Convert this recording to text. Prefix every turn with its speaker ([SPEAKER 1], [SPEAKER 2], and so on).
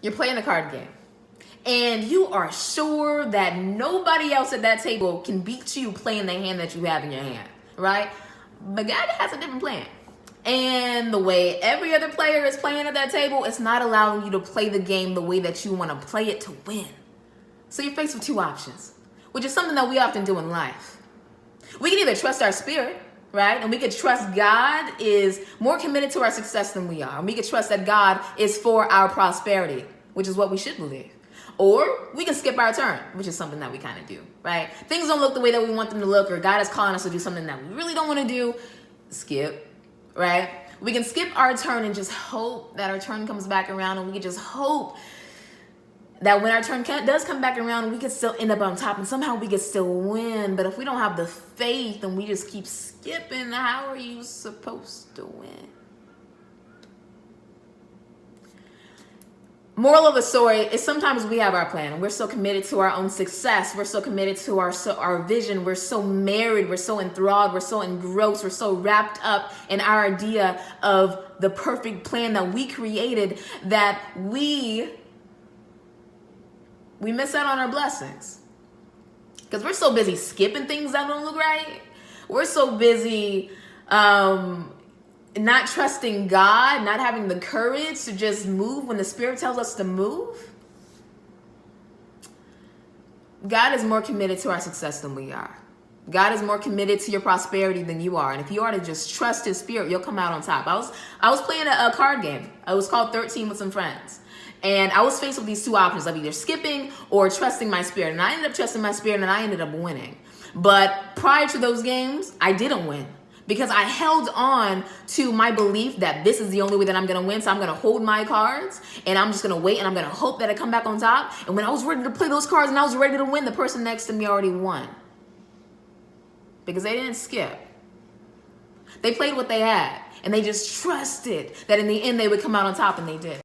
[SPEAKER 1] You're playing a card game. And you are sure that nobody else at that table can beat you playing the hand that you have in your hand, right? But God has a different plan. And the way every other player is playing at that table, it's not allowing you to play the game the way that you want to play it to win. So you're faced with two options, which is something that we often do in life. We can either trust our spirit, right? And we could trust God is more committed to our success than we are. And we could trust that God is for our prosperity, which is what we should believe. Or we can skip our turn, which is something that we kind of do, right? Things don't look the way that we want them to look, or God is calling us to do something that we really don't want to do. Skip, right? We can skip our turn and just hope that our turn comes back around, and we can just hope that when our turn does come back around, we can still end up on top and somehow we can still win. But if we don't have the faith and we just keep skipping, how are you supposed to win? Moral of the story is sometimes we have our plan and we're so committed to our own success. We're so committed to our vision. We're so married. We're so enthralled. We're so engrossed. We're so wrapped up in our idea of the perfect plan that we created that we miss out on our blessings. Because we're so busy skipping things that don't look right. We're so busy not trusting God, not having the courage to just move when the Spirit tells us to move. God is more committed to our success than we are. God is more committed to your prosperity than you are. And if you are to just trust His Spirit, you'll come out on top. I was playing a card game. It was called 13 with some friends. And I was faced with these two options of either skipping or trusting my spirit. And I ended up trusting my spirit and I ended up winning. But prior to those games, I didn't win. Because I held on to my belief that this is the only way that I'm going to win. So I'm going to hold my cards and I'm just going to wait and I'm going to hope that I come back on top. And when I was ready to play those cards and I was ready to win, the person next to me already won. Because they didn't skip. They played what they had and they just trusted that in the end they would come out on top, and they did.